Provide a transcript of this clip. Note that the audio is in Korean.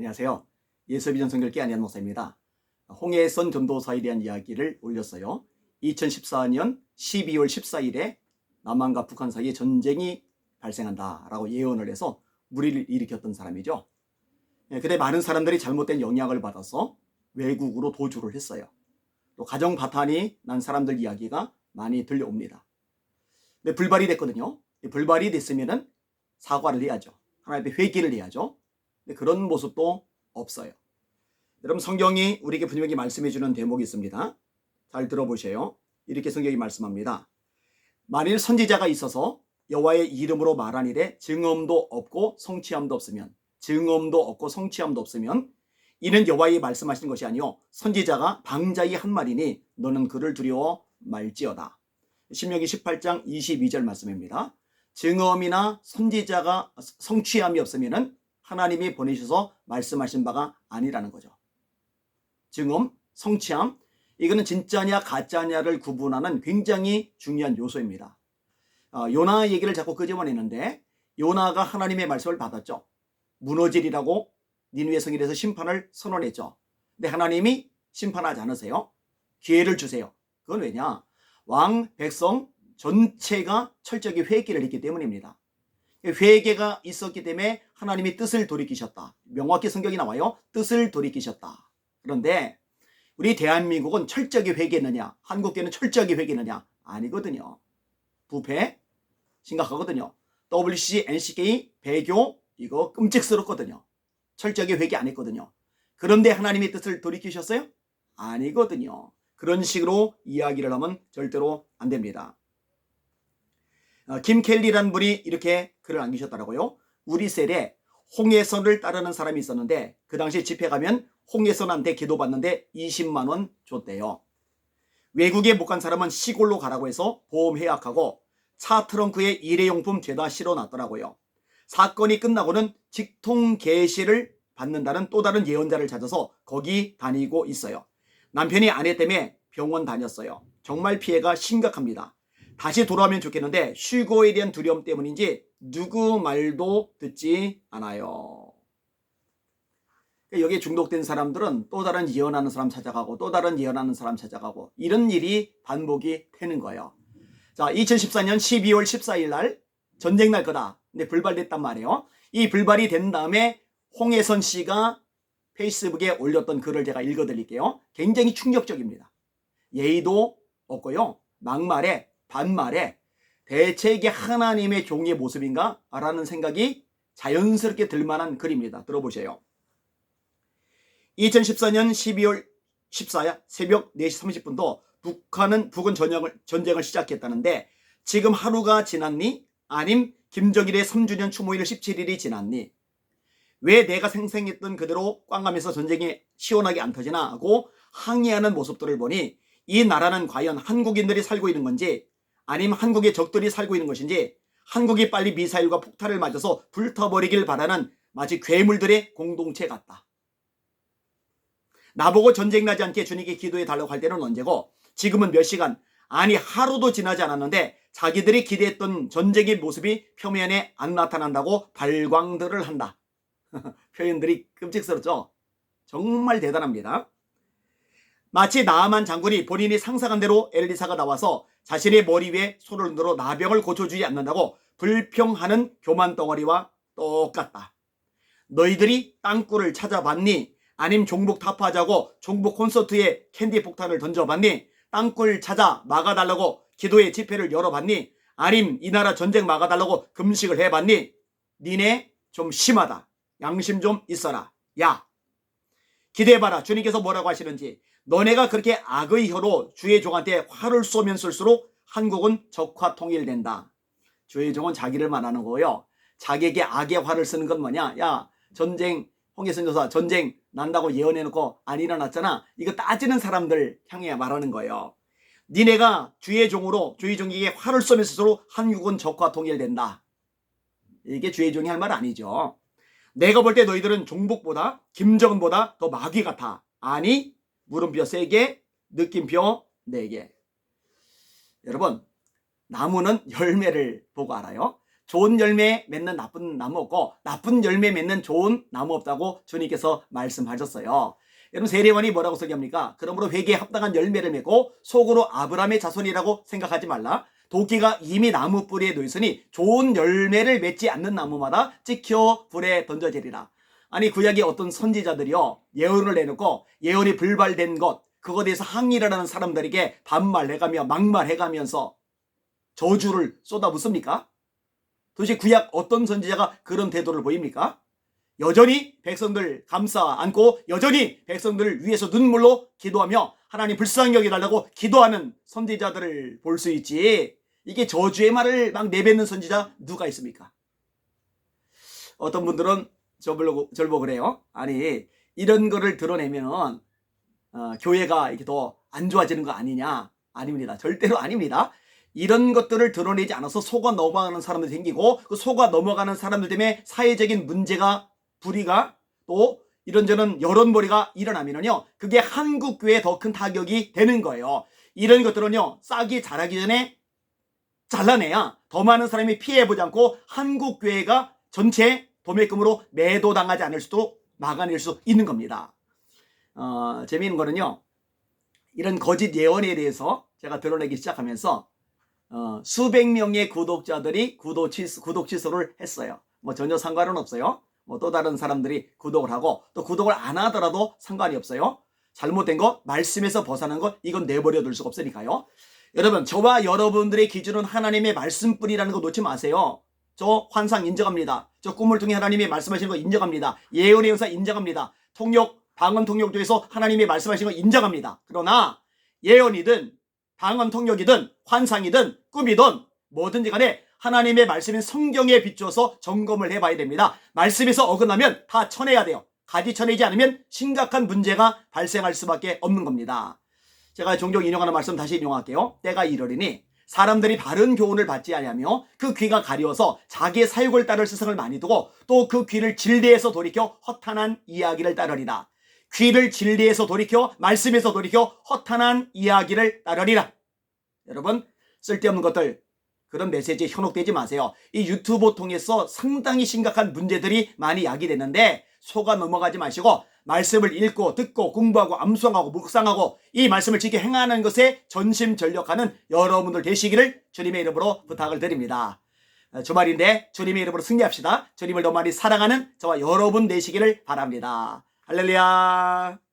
안녕하세요. 예수비전 성결교 안현 목사입니다. 홍해선 전도사에 대한 이야기를 올렸어요. 2014년 12월 14일에 남한과 북한 사이에 전쟁이 발생한다라고 예언을 해서 무리를 일으켰던 사람이죠. 그때 많은 사람들이 잘못된 영향을 받아서 외국으로 도주를 했어요. 또 가정 파탄이 난 사람들 이야기가 많이 들려옵니다. 근데 불발이 됐거든요. 불발이 됐으면은 사과를 해야죠. 하나님께 회개를 해야죠. 그런 모습도 없어요. 여러분, 성경이 우리에게 분명히 말씀해 주는 대목이 있습니다. 잘 들어보세요. 이렇게 성경이 말씀합니다. 만일 선지자가 있어서 여호와의 이름으로 말하니래 증언도 없고 성취함도 없으면, 증언도 없고 성취함도 없으면 이는 여호와의 말씀하시는 것이 아니요 선지자가 방자의 한 말이니 너는 그를 두려워 말지어다. 신명기 18장 22절 말씀입니다. 증언이나 선지자가 성취함이 없으면은 하나님이 보내셔서 말씀하신 바가 아니라는 거죠. 증언, 성취함, 이거는 진짜냐 가짜냐를 구분하는 굉장히 중요한 요소입니다. 요나 얘기를 자꾸 끄집어내는데, 요나가 하나님의 말씀을 받았죠. 무너지리라고 니느웨 성에 대해서 심판을 선언했죠. 근데 하나님이 심판하지 않으세요. 기회를 주세요. 그건 왜냐? 왕, 백성 전체가 철저히 회개를 했기 때문입니다. 회개가 있었기 때문에 하나님이 뜻을 돌이키셨다. 명확히 성경이 나와요. 뜻을 돌이키셨다. 그런데 우리 대한민국은 철저하게 회개했느냐? 한국교회는 철저하게 회개했느냐? 아니거든요. 부패 심각하거든요. WCC, NCK, 배교 이거 끔찍스럽거든요. 철저하게 회개 안 했거든요. 그런데 하나님의 뜻을 돌이키셨어요? 아니거든요. 그런 식으로 이야기를 하면 절대로 안 됩니다. 김 켈리라는 분이 이렇게 글을 남기셨더라고요. 우리 셀에 홍해선을 따르는 사람이 있었는데 그 당시 집회 가면 홍해선한테 기도받는데 20만 원 줬대요. 외국에 못 간 사람은 시골로 가라고 해서 보험 해약하고 차 트렁크에 일회용품 죄다 실어놨더라고요. 사건이 끝나고는 직통 계시를 받는다는 또 다른 예언자를 찾아서 거기 다니고 있어요. 남편이 아내 때문에 병원 다녔어요. 정말 피해가 심각합니다. 다시 돌아오면 좋겠는데 휴고에 대한 두려움 때문인지 누구 말도 듣지 않아요. 여기에 중독된 사람들은 또 다른 예언하는 사람 찾아가고 또 다른 예언하는 사람 찾아가고 이런 일이 반복이 되는 거예요. 자, 2014년 12월 14일 날 전쟁 날 거다. 근데 불발됐단 말이에요. 이 불발이 된 다음에 홍해선 씨가 페이스북에 올렸던 글을 제가 읽어드릴게요. 굉장히 충격적입니다. 예의도 없고요. 막말에 반말에 대체 이게 하나님의 종의 모습인가? 라는 생각이 자연스럽게 들만한 글입니다. 들어보세요. 2014년 12월 14일 새벽 4시 30분도 북은 전쟁을 시작했다는데 지금 하루가 지났니? 아님 김정일의 3주년 추모일 17일이 지났니? 왜 내가 생생했던 그대로 꽝감에서 전쟁이 시원하게 안 터지나 하고 항의하는 모습들을 보니 이 나라는 과연 한국인들이 살고 있는 건지 아니면 한국의 적들이 살고 있는 것인지 한국이 빨리 미사일과 폭탄을 맞아서 불타버리길 바라는 마치 괴물들의 공동체 같다. 나보고 전쟁 나지 않게 주님께 기도해 달라고 할 때는 언제고 지금은 몇 시간 아니 하루도 지나지 않았는데 자기들이 기대했던 전쟁의 모습이 표면에 안 나타난다고 발광들을 한다. 표현들이 끔찍스럽죠. 정말 대단합니다. 마치 나아만 장군이 본인이 상상한 대로 엘리사가 나와서 자신의 머리 위에 손을 들어 나병을 고쳐주지 않는다고 불평하는 교만 덩어리와 똑같다. 너희들이 땅굴을 찾아봤니? 아님 종북 타파하자고 종북 콘서트에 캔디 폭탄을 던져봤니? 땅굴 찾아 막아달라고 기도의 집회를 열어봤니? 아님 이 나라 전쟁 막아달라고 금식을 해봤니? 니네 좀 심하다. 양심 좀 있어라. 야, 기대해봐라. 주님께서 뭐라고 하시는지. 너네가 그렇게 악의 혀로 주의 종한테 화를 쏘면 쏠수록 한국은 적화 통일된다. 주의 종은 자기를 말하는 거고요. 자기에게 악의 화를 쓰는 건 뭐냐? 야, 전쟁, 홍해선 여사 전쟁 난다고 예언해놓고 안 일어났잖아. 이거 따지는 사람들 향해 말하는 거예요. 니네가 주의 종으로 주의 종에게 화를 쏘면 쏠수록 한국은 적화 통일된다. 이게 주의 종이 할 말 아니죠. 내가 볼 때 너희들은 종북보다 김정은보다 더 마귀 같아. 아니, 물음표 3개, 느낌표 4개. 여러분, 나무는 열매를 보고 알아요. 좋은 열매 맺는 나쁜 나무 없고 나쁜 열매 맺는 좋은 나무 없다고 주님께서 말씀하셨어요. 여러분 세례관이 뭐라고 소개합니까? 그러므로 회개에 합당한 열매를 맺고 속으로 아브라함의 자손이라고 생각하지 말라. 도끼가 이미 나무 뿌리에 놓였으니 좋은 열매를 맺지 않는 나무마다 찍혀 불에 던져지리라. 아니 구약의 어떤 선지자들이요 예언을 내놓고 예언이 불발된 것 그거에 대해서 항의를 하는 사람들에게 반말해가며 막말해가면서 저주를 쏟아붓습니까? 도대체 구약 어떤 선지자가 그런 태도를 보입니까? 여전히 백성들 감싸 안고 여전히 백성들을 위해서 눈물로 기도하며 하나님 불쌍히 여겨달라고 기도하는 선지자들을 볼 수 있지 이게 저주의 말을 막 내뱉는 선지자 누가 있습니까? 어떤 분들은 저를 보고 그래요. 아니 이런 거를 드러내면 교회가 이렇게 더 안 좋아지는 거 아니냐? 아닙니다. 절대로 아닙니다. 이런 것들을 드러내지 않아서 속아 넘어가는 사람들이 생기고 그 속아 넘어가는 사람들 때문에 사회적인 문제가 불의가 또 이런저런 여론몰이가 일어나면요 그게 한국교회에 더 큰 타격이 되는 거예요. 이런 것들은요 싹이 자라기 전에 잘라내야 더 많은 사람이 피해보지 않고 한국교회가 전체 도매금으로 매도당하지 않을 수도 막아낼 수 있는 겁니다. 재미있는 거는요 이런 거짓 예언에 대해서 제가 드러내기 시작하면서 수백 명의 구독자들이 구독 취소를 했어요. 뭐 전혀 상관은 없어요. 뭐 또 다른 사람들이 구독을 하고 또 구독을 안 하더라도 상관이 없어요. 잘못된 거 말씀에서 벗어난 거 이건 내버려 둘 수가 없으니까요. 여러분 저와 여러분들의 기준은 하나님의 말씀뿐이라는 거 놓지 마세요. 저 환상 인정합니다. 저 꿈을 통해 하나님이 말씀하시는 거 인정합니다. 예언의 역사 인정합니다. 방언 통역 중에서 하나님이 말씀하시는 거 인정합니다. 그러나 예언이든 방언 통역이든 환상이든 꿈이든 뭐든지 간에 하나님의 말씀인 성경에 비추어서 점검을 해봐야 됩니다. 말씀에서 어긋나면 다 쳐내야 돼요. 가지 쳐내지 않으면 심각한 문제가 발생할 수밖에 없는 겁니다. 제가 종종 인용하는 말씀 다시 인용할게요. 때가 이르리니 사람들이 바른 교훈을 받지 아니하며 그 귀가 가려워서 자기의 사욕을 따를 스승을 많이 두고 또 그 귀를 진리에서 돌이켜 허탄한 이야기를 따르리라. 귀를 진리에서 돌이켜 말씀에서 돌이켜 허탄한 이야기를 따르리라. 여러분 쓸데없는 것들 그런 메시지에 현혹되지 마세요. 이 유튜브 통해서 상당히 심각한 문제들이 많이 야기되는데 속아 넘어가지 마시고 말씀을 읽고 듣고 공부하고 암송하고 묵상하고 이 말씀을 지켜 행하는 것에 전심전력하는 여러분들 되시기를 주님의 이름으로 부탁을 드립니다. 주말인데 주님의 이름으로 승리합시다. 주님을 더 많이 사랑하는 저와 여러분 되시기를 바랍니다. 할렐루야.